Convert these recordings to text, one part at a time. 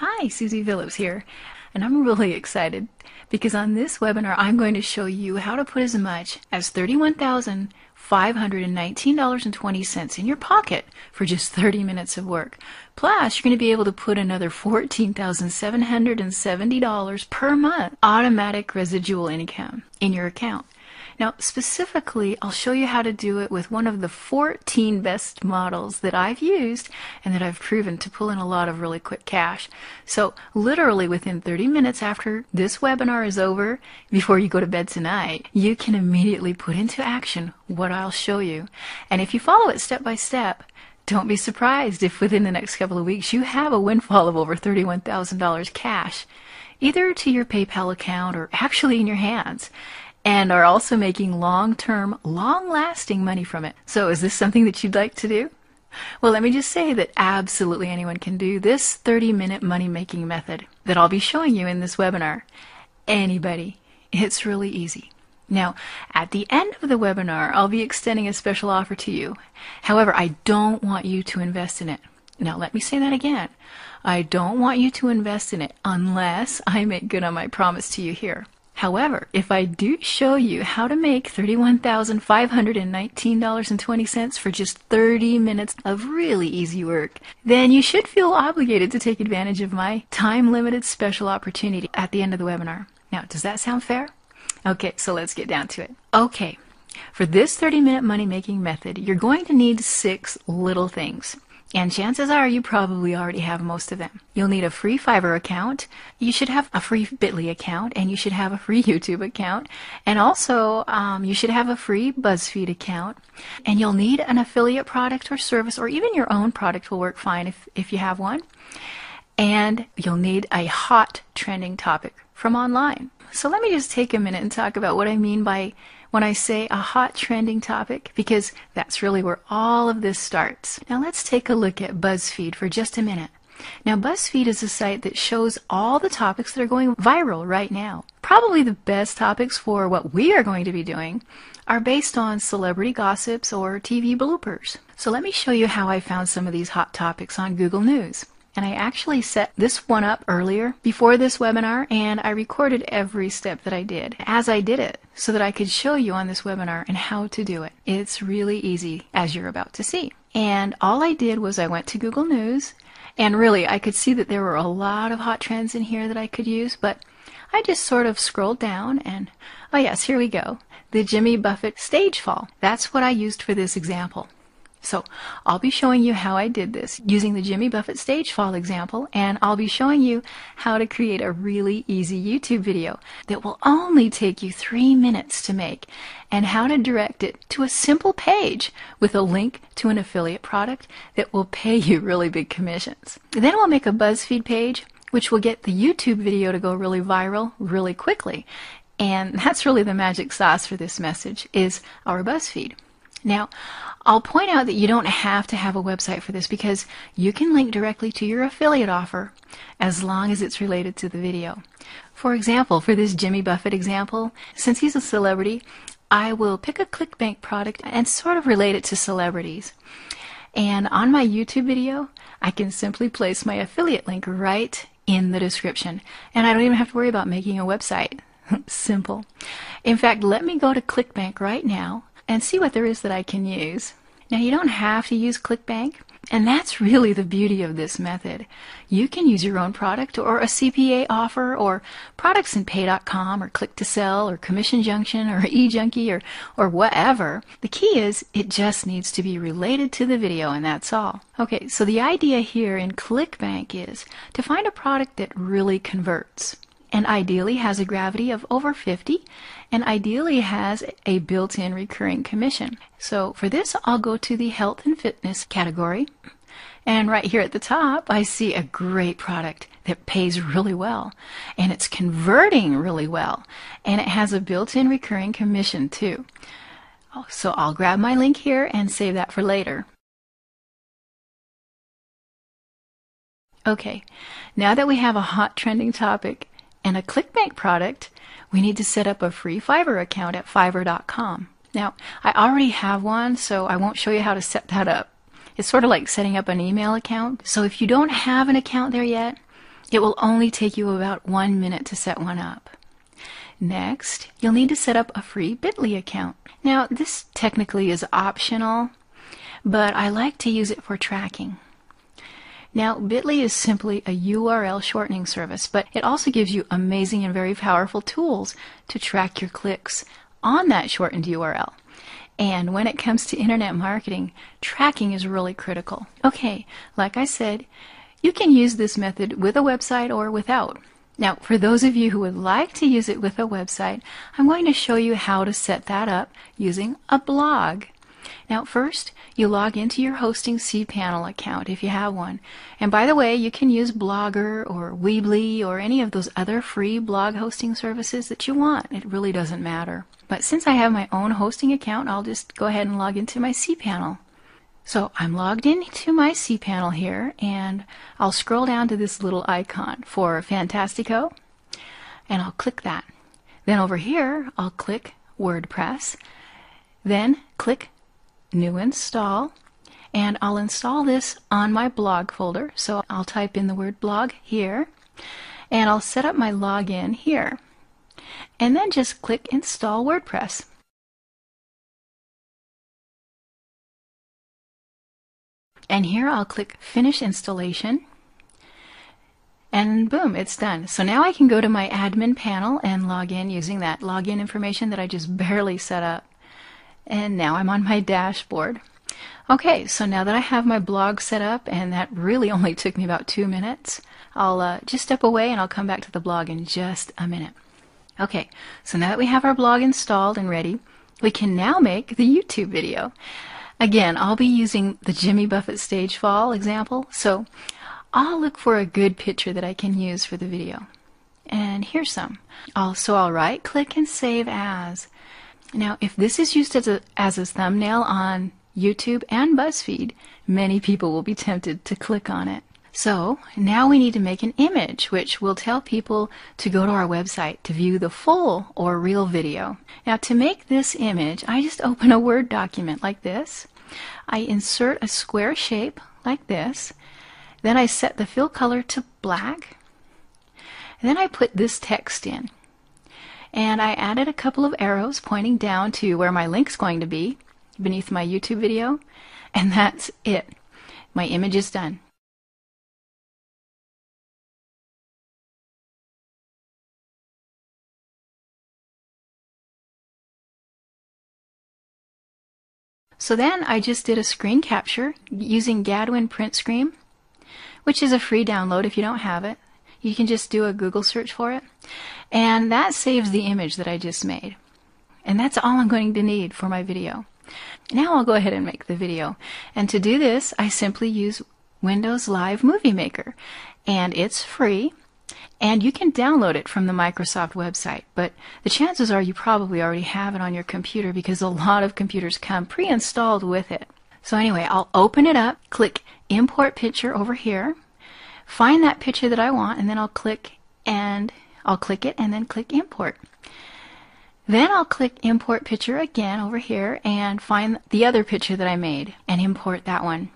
Hi, Susie Phillips here, and I'm really excited because on this webinar I'm going to show you how to put as much as $31,519.20 in your pocket for just 30 minutes of work. Plus, you're going to be able to put another $14,770 per month automatic residual income in your account. Now, specifically, I'll show you how to do it with one of the 14 best models that I've used and that I've proven to pull in a lot of really quick cash. So literally within 30 minutes after this webinar is over, before you go to bed tonight, you can immediately put into action what I'll show you. And if you follow it step by step, don't be surprised if within the next couple of weeks you have a windfall of over $31,000 cash, either to your PayPal account or actually in your hands, and are also making long-term, long-lasting money from it. So is this something that you'd like to do? Well, let me just say that absolutely anyone can do this 30-minute money-making method that I'll be showing you in this webinar. Anybody. It's really easy. Now, at the end of the webinar, I'll be extending a special offer to you. However, I don't want you to invest in it. Now, let me say that again. I don't want you to invest in it unless I make good on my promise to you here. However, if I do show you how to make $31,519.20 for just 30 minutes of really easy work, then you should feel obligated to take advantage of my time-limited special opportunity at the end of the webinar. Now, does that sound fair? Okay, so let's get down to it. Okay, for this 30-minute money-making method, you're going to need 6 little things. And chances are you probably already have most of them. You'll need a free Fiverr account, you should have a free Bitly account, and you should have a free YouTube account, and also you should have a free BuzzFeed account, and you'll need an affiliate product or service, or even your own product will work fine if you have one, and you'll need a hot trending topic from online. So let me just take a minute and talk about what I mean by when I say a hot trending topic, because that's really where all of this starts. Now let's take a look at BuzzFeed for just a minute. Now BuzzFeed is a site that shows all the topics that are going viral right now. Probably the best topics for what we are going to be doing are based on celebrity gossips or TV bloopers. So let me show you how I found some of these hot topics on Google News. And I actually set this one up earlier before this webinar, and I recorded every step that I did as I did it so that I could show you on this webinar and how to do it. It's really easy, as you're about to see. And all I did was I went to Google News, and really I could see that there were a lot of hot trends in here that I could use, but I just sort of scrolled down and, oh yes, here we go. The Jimmy Buffett stage fall. That's what I used for this example. So I'll be showing you how I did this using the Jimmy Buffett stage fall example, and I'll be showing you how to create a really easy YouTube video that will only take you 3 minutes to make, and how to direct it to a simple page with a link to an affiliate product that will pay you really big commissions. Then we'll make a BuzzFeed page which will get the YouTube video to go really viral really quickly, and that's really the magic sauce for this message is our BuzzFeed. Now, I'll point out that you don't have to have a website for this because you can link directly to your affiliate offer as long as it's related to the video. For example, for this Jimmy Buffett example, since he's a celebrity, I will pick a ClickBank product and sort of relate it to celebrities. And on my YouTube video, I can simply place my affiliate link right in the description. And I don't even have to worry about making a website. Simple. In fact, let me go to ClickBank right now and see what there is that I can use. Now, you don't have to use ClickBank, and that's really the beauty of this method. You can use your own product or a CPA offer or products in pay.com or Click to Sell or Commission Junction or eJunkie or whatever. The key is it just needs to be related to the video, and that's all. Okay, so the idea here in ClickBank is to find a product that really converts and ideally has a gravity of over 50 and ideally has a built-in recurring commission. So for this, I'll go to the health and fitness category, and right here at the top I see a great product that pays really well, and it's converting really well, and it has a built-in recurring commission too. So I'll grab my link here and save that for later. Okay, now that we have a hot trending topic and a ClickBank product, we need to set up a free Fiverr account at Fiverr.com. Now, I already have one, so I won't show you how to set that up. It's sort of like setting up an email account. So if you don't have an account there yet, It will only take you about 1 minute to set one up. Next, you'll need to set up a free Bitly account. Now, this technically is optional, but I like to use it for tracking. Now, Bitly is simply a URL shortening service, but it also gives you amazing and very powerful tools to track your clicks on that shortened URL. And when it comes to internet marketing, tracking is really critical. Okay, like I said, you can use this method with a website or without. Now, for those of you who would like to use it with a website, I'm going to show you how to set that up using a blog. Now, first, you log into your hosting cPanel account if you have one. And by the way, you can use Blogger or Weebly or any of those other free blog hosting services that you want. It really doesn't matter. But since I have my own hosting account, I'll just go ahead and log into my cPanel. So I'm logged into my cPanel here, and I'll scroll down to this little icon for Fantastico, and I'll click that. Then over here, I'll click WordPress, then click New Install, and I'll install this on my blog folder. So I'll type in the word blog here, and I'll set up my login here, and then just click Install WordPress. And here I'll click Finish Installation, and boom, it's done. So now I can go to my admin panel and log in using that login information that I just barely set up. And now I'm on my dashboard. Okay, so now that I have my blog set up, and that really only took me about 2 minutes, I'll just step away and I'll come back to the blog in just a minute. Okay, so now that we have our blog installed and ready, we can now make the YouTube video. Again, I'll be using the Jimmy Buffett stage fall example, so I'll look for a good picture that I can use for the video. And here's some. So I'll right click and save as. Now, if this is used as a thumbnail on YouTube and BuzzFeed, many people will be tempted to click on it. So now we need to make an image, which will tell people to go to our website to view the full or real video. Now, to make this image, I just open a Word document like this. I insert a square shape like this. Then I set the fill color to black. And then I put this text in. And I added a couple of arrows pointing down to where my link's going to be beneath my YouTube video. And that's it. My image is done. So then I just did a screen capture using Gadwin Print Screen, which is a free download if you don't have it. You can just do a Google search for it. And that saves the image that I just made. And that's all I'm going to need for my video. Now I'll go ahead and make the video. And to do this, I simply use Windows Live Movie Maker. And it's free. And you can download it from the Microsoft website. But the chances are you probably already have it on your computer because a lot of computers come pre-installed with it. So anyway, I'll open it up, click Import Picture over here, find that picture that I want, and then I'll click it and then click Import. Then I'll click Import Picture again over here and find the other picture that I made and import that one.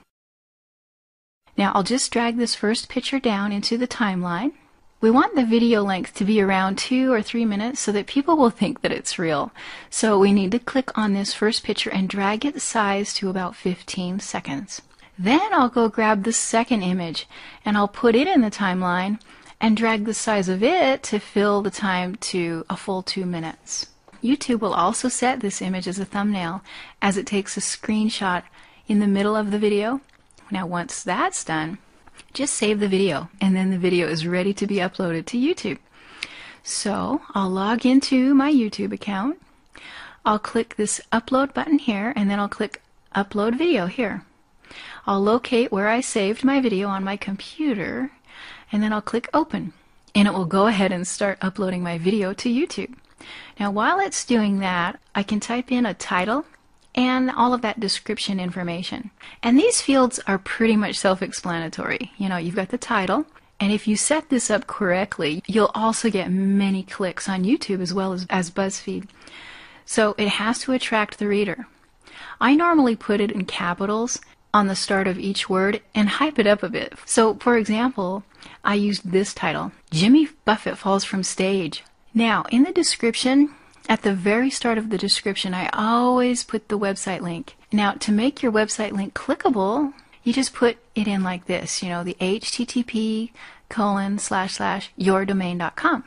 Now I'll just drag this first picture down into the timeline. We want the video length to be around 2 or 3 minutes so that people will think that it's real. So we need to click on this first picture and drag its size to about 15 seconds. Then I'll go grab the second image and I'll put it in the timeline and drag the size of it to fill the time to a full 2 minutes. YouTube will also set this image as a thumbnail as it takes a screenshot in the middle of the video. Now once that's done, just save the video and then the video is ready to be uploaded to YouTube. So I'll log into my YouTube account. I'll click this upload button here and then I'll click upload video here. I'll locate where I saved my video on my computer and then I'll click open and it will go ahead and start uploading my video to YouTube. Now while it's doing that, I can type in a title and all of that description information. And these fields are pretty much self-explanatory. You know, you've got the title, and if you set this up correctly, you'll also get many clicks on YouTube as well as BuzzFeed. So it has to attract the reader. I normally put it in capitals on the start of each word and hype it up a bit. So, for example, I used this title, Jimmy Buffett Falls from Stage. Now, in the description, at the very start of the description, I always put the website link. Now, to make your website link clickable, you just put it in like this, the http://yourdomain.com.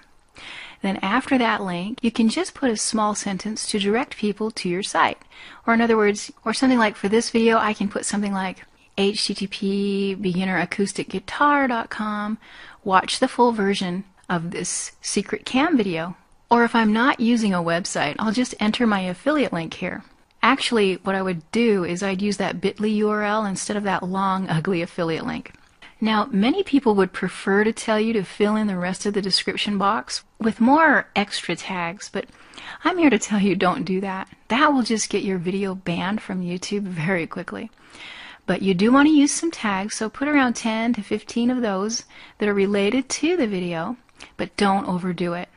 Then after that link, you can just put a small sentence to direct people to your site. Or in other words, or something like for this video, I can put something like http://beginneracousticguitar.com. Watch the full version of this secret cam video. Or if I'm not using a website, I'll just enter my affiliate link here. Actually, what I would do is I'd use that bit.ly URL instead of that long, ugly affiliate link. Now, many people would prefer to tell you to fill in the rest of the description box with more extra tags, but I'm here to tell you don't do that. That will just get your video banned from YouTube very quickly. But you do want to use some tags, so put around 10 to 15 of those that are related to the video, but don't overdo it.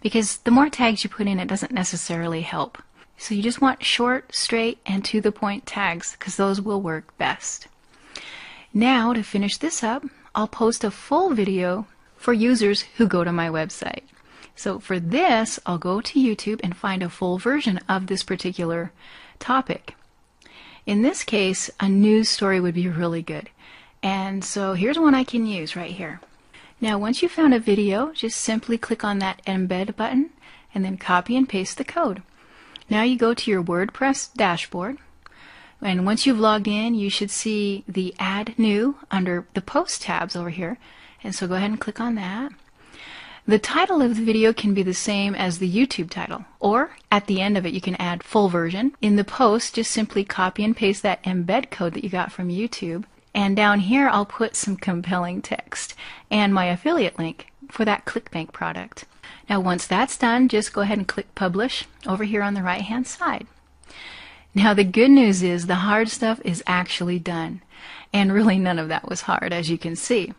Because the more tags you put in, it doesn't necessarily help. So you just want short, straight, and to the point tags, because those will work best. Now, to finish this up, I'll post a full video for users who go to my website. So for this, I'll go to YouTube and find a full version of this particular topic. In this case, a news story would be really good. And so here's one I can use right here. Now, once you've found a video, just simply click on that embed button and then copy and paste the code. Now you go to your WordPress dashboard. And once you've logged in, you should see the Add New under the Post tabs over here. And so go ahead and click on that. The title of the video can be the same as the YouTube title, or at the end of it you can add full version. In the post, just simply copy and paste that embed code that you got from YouTube. And down here I'll put some compelling text and my affiliate link for that ClickBank product. Now once that's done, just go ahead and click Publish over here on the right hand side. Now the good news is the hard stuff is actually done, and really none of that was hard, as you can see.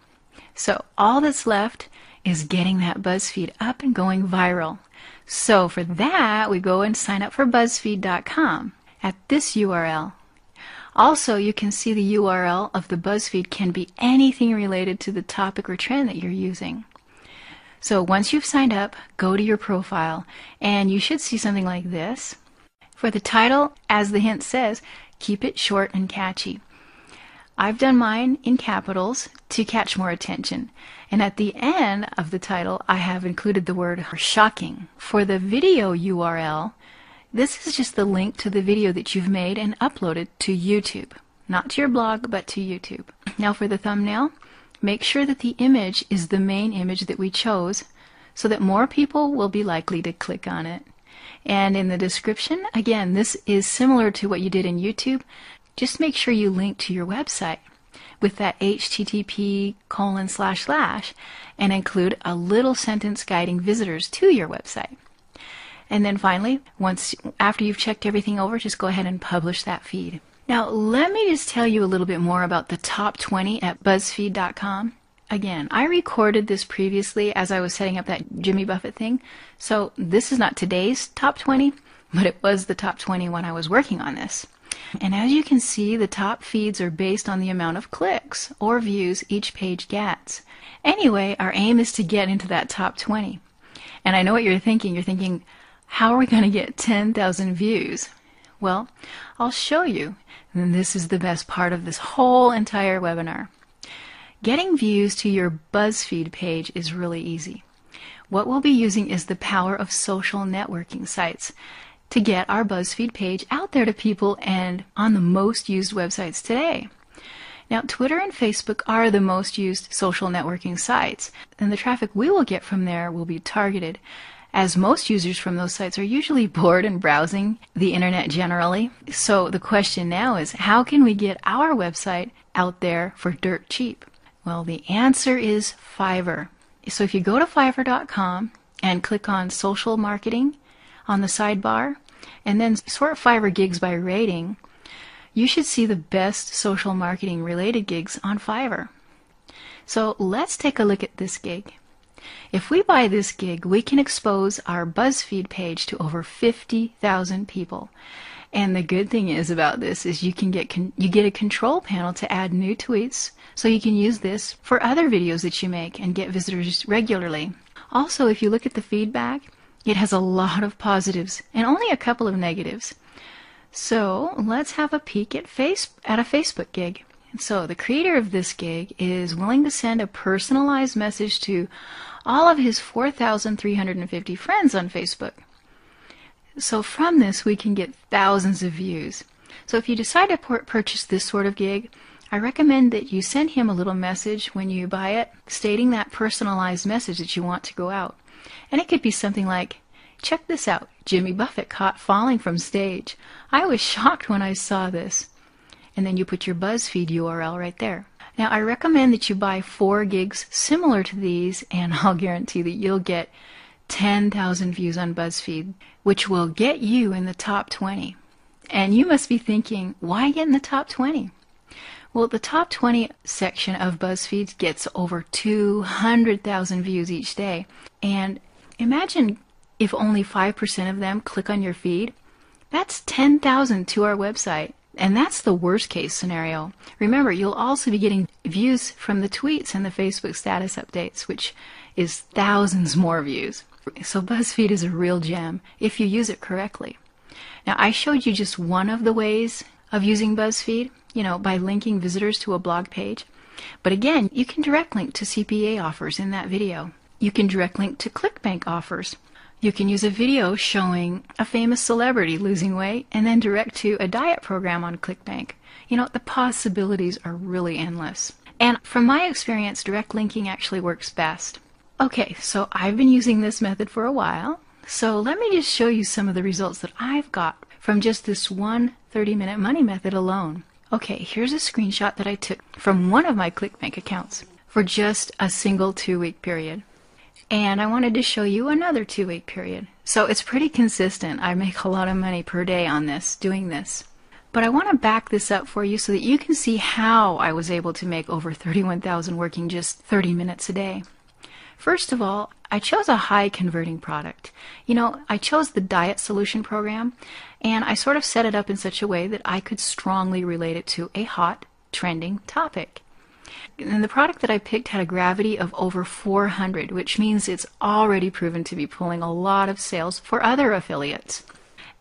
So all that's left is getting that BuzzFeed up and going viral. So for that, we go and sign up for BuzzFeed.com at this URL. Also, you can see the URL of the BuzzFeed can be anything related to the topic or trend that you're using. So once you've signed up, go to your profile, and you should see something like this. For the title, as the hint says, keep it short and catchy. I've done mine in capitals to catch more attention. And at the end of the title, I have included the word shocking. For the video URL, this is just the link to the video that you've made and uploaded to YouTube. Not to your blog, but to YouTube. Now for the thumbnail, make sure that the image is the main image that we chose so that more people will be likely to click on it. And in the description, again, this is similar to what you did in YouTube. Just make sure you link to your website with that http:// and include a little sentence guiding visitors to your website. And then finally, after you've checked everything over, just go ahead and publish that feed. Now, let me just tell you a little bit more about the top 20 at BuzzFeed.com. Again, I recorded this previously as I was setting up that Jimmy Buffett thing, so this is not today's top 20, but it was the top 20 when I was working on this. And as you can see, the top feeds are based on the amount of clicks or views each page gets. Anyway, our aim is to get into that top 20. And I know what you're thinking. You're thinking, how are we going to get 10,000 views? Well, I'll show you. And this is the best part of this whole entire webinar. Getting views to your BuzzFeed page is really easy. What we'll be using is the power of social networking sites to get our BuzzFeed page out there to people and on the most used websites today. Now, Twitter and Facebook are the most used social networking sites, and the traffic we will get from there will be targeted, as most users from those sites are usually bored and browsing the internet generally. So the question now is, how can we get our website out there for dirt cheap? Well, the answer is Fiverr. So if you go to Fiverr.com and click on Social Marketing on the sidebar, and then sort Fiverr gigs by rating, you should see the best social marketing related gigs on Fiverr. So let's take a look at this gig. If we buy this gig, we can expose our BuzzFeed page to over 50,000 people. And the good thing is about this is you get a control panel to add new tweets, so you can use this for other videos that you make and get visitors regularly. Also, if you look at the feedback, it has a lot of positives and only a couple of negatives. So let's have a peek at a Facebook gig. So the creator of this gig is willing to send a personalized message to all of his 4,350 friends on Facebook. So from this, we can get thousands of views. So if you decide to purchase this sort of gig, I recommend that you send him a little message when you buy it, stating that personalized message that you want to go out. And it could be something like, "Check this out, Jimmy Buffett caught falling from stage. I was shocked when I saw this." And then you put your BuzzFeed URL right there. Now I recommend that you buy 4 gigs similar to these, and I'll guarantee that you'll get 10,000 views on BuzzFeed, which will get you in the top 20. And you must be thinking, why get in the top 20? Well, the top 20 section of BuzzFeed gets over 200,000 views each day. And imagine if only 5% of them click on your feed. That's 10,000 to our website. And that's the worst case scenario. Remember, you'll also be getting views from the tweets and the Facebook status updates, which is thousands more views. So BuzzFeed is a real gem if you use it correctly. Now, I showed you just one of the ways of using BuzzFeed, by linking visitors to a blog page. But again, you can direct link to CPA offers in that video. You can direct link to ClickBank offers. You can use a video showing a famous celebrity losing weight and then direct to a diet program on ClickBank. The possibilities are really endless. And from my experience, direct linking actually works best. Okay, so I've been using this method for a while. So let me just show you some of the results that I've got from just this one 30-minute money method alone. Okay, here's a screenshot that I took from one of my ClickBank accounts for just a single 2-week period. And I wanted to show you another 2-week period. So it's pretty consistent. I make a lot of money per day on this, doing this. But I want to back this up for you so that you can see how I was able to make over $31,000 working just 30 minutes a day. First of all, I chose a high converting product. I chose the Diet Solution program, and I sort of set it up in such a way that I could strongly relate it to a hot, trending topic. And the product that I picked had a gravity of over 400, which means it's already proven to be pulling a lot of sales for other affiliates.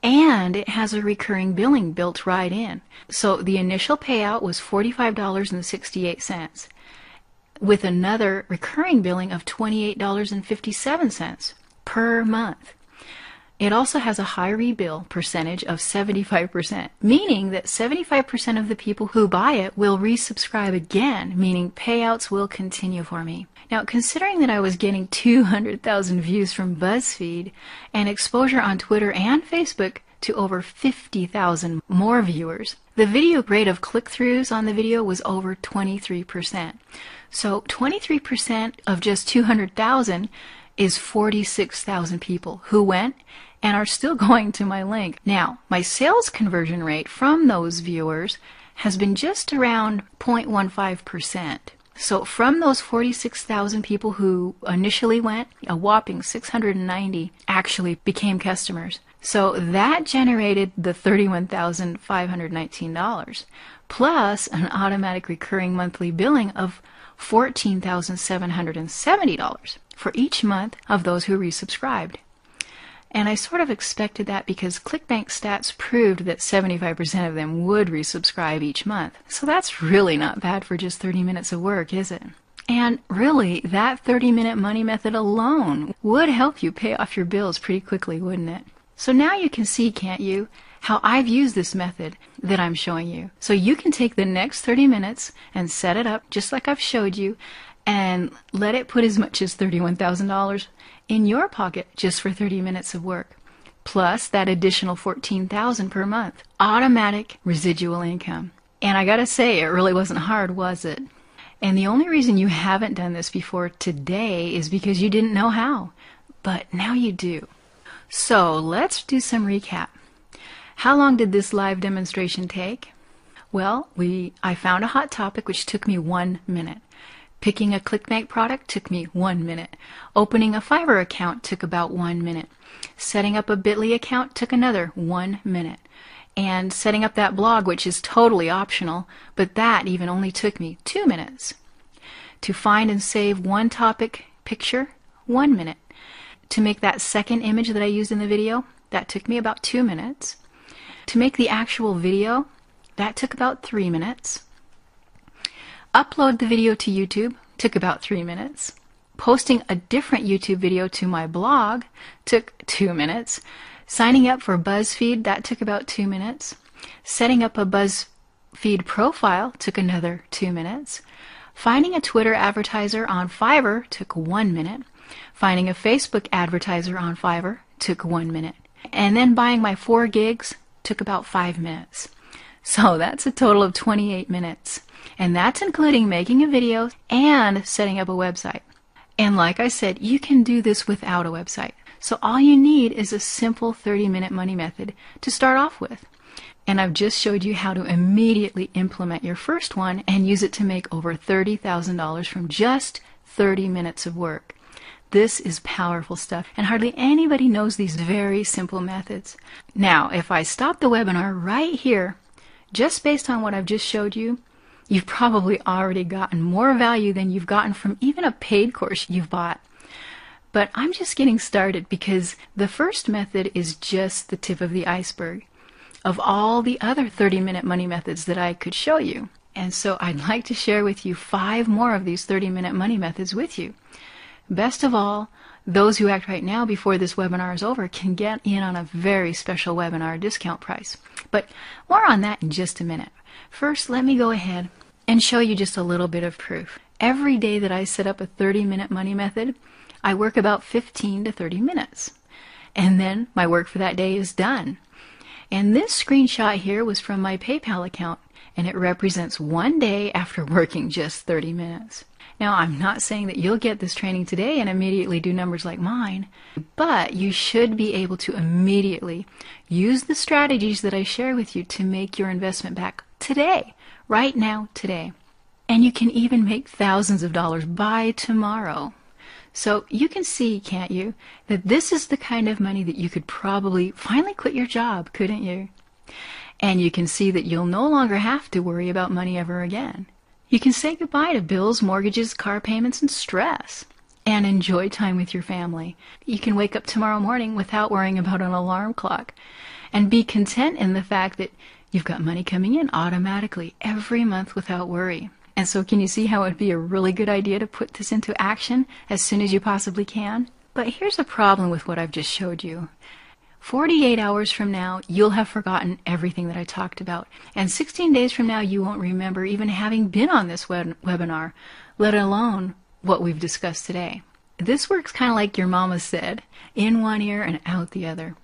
And it has a recurring billing built right in. So the initial payout was $45.68, with another recurring billing of $28.57 per month. It also has a high rebill percentage of 75%, meaning that 75% of the people who buy it will resubscribe again, meaning payouts will continue for me. Now, considering that I was getting 200,000 views from BuzzFeed and exposure on Twitter and Facebook to over 50,000 more viewers, the video rate of click-throughs on the video was over 23%. So 23% of just 200,000 is 46,000 people who went and are still going to my link. Now, my sales conversion rate from those viewers has been just around 0.15%. So from those 46,000 people who initially went, a whopping 690 actually became customers. So that generated the $31,519, plus an automatic recurring monthly billing of $14,770 for each month of those who resubscribed. And I sort of expected that because ClickBank stats proved that 75% of them would resubscribe each month. So that's really not bad for just 30 minutes of work, is it? And really, that 30-minute money method alone would help you pay off your bills pretty quickly, wouldn't it? So now you can see, can't you, how I've used this method that I'm showing you. So you can take the next 30 minutes and set it up just like I've showed you and let it put as much as $31,000 in your pocket just for 30 minutes of work, plus that additional $14,000 per month, automatic residual income. And I gotta say, it really wasn't hard, was it? And the only reason you haven't done this before today is because you didn't know how, but now you do. So let's do some recap. How long did this live demonstration take? Well, I found a hot topic which took me 1 minute. Picking a ClickBank product took me 1 minute. Opening a Fiverr account took about 1 minute. Setting up a Bitly account took another 1 minute. and setting up that blog, which is totally optional, but that even only took me 2 minutes. To find and save one topic picture, 1 minute. To make that second image that I used in the video, that took me about 2 minutes. To make the actual video, that took about 3 minutes. Upload the video to YouTube took about 3 minutes. Posting a different YouTube video to my blog took 2 minutes. Signing up for BuzzFeed, that took about 2 minutes. Setting up a BuzzFeed profile took another 2 minutes. Finding a Twitter advertiser on Fiverr took 1 minute. Finding a Facebook advertiser on Fiverr took 1 minute. And then buying my 4 gigs took about 5 minutes. So that's a total of 28 minutes. And that's including making a video and setting up a website. And like I said, you can do this without a website. So all you need is a simple 30-minute money method to start off with. And I've just showed you how to immediately implement your first one and use it to make over $30,000 from just 30 minutes of work. This is powerful stuff, and hardly anybody knows these very simple methods. Now, if I stop the webinar right here, just based on what I've just showed you, you've probably already gotten more value than you've gotten from even a paid course you've bought. But I'm just getting started because the first method is just the tip of the iceberg of all the other 30-minute money methods that I could show you. And so I'd like to share with you 5 more of these 30-minute money methods with you. Best of all, those who act right now before this webinar is over can get in on a very special webinar discount price. But more on that in just a minute. First, let me go ahead and show you just a little bit of proof. Every day that I set up a 30-minute money method, I work about 15 to 30 minutes. And then my work for that day is done. And this screenshot here was from my PayPal account, and it represents 1 day after working just 30 minutes. Now, I'm not saying that you'll get this training today and immediately do numbers like mine, but you should be able to immediately use the strategies that I share with you to make your investment back today, right now, today. And you can even make thousands of dollars by tomorrow. So you can see, can't you, that this is the kind of money that you could probably finally quit your job, couldn't you? And you can see that you'll no longer have to worry about money ever again. You can say goodbye to bills, mortgages, car payments, and stress, and enjoy time with your family. You can wake up tomorrow morning without worrying about an alarm clock, and be content in the fact that you've got money coming in automatically every month without worry. And so can you see how it would be a really good idea to put this into action as soon as you possibly can? But here's a problem with what I've just showed you. 48 hours from now, you'll have forgotten everything that I talked about. And 16 days from now, you won't remember even having been on this webinar, let alone what we've discussed today. This works kind of like your mama said, in one ear and out the other.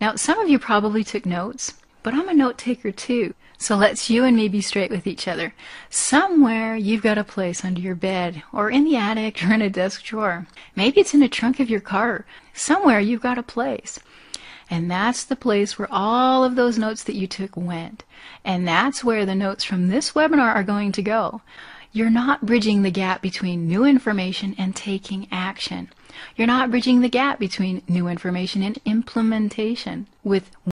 Now, some of you probably took notes, but I'm a note taker too. So let's you and me be straight with each other. Somewhere you've got a place under your bed, or in the attic, or in a desk drawer. Maybe it's in the trunk of your car. Somewhere you've got a place. And that's the place where all of those notes that you took went. And that's where the notes from this webinar are going to go. You're not bridging the gap between new information and taking action. You're not bridging the gap between new information and implementation with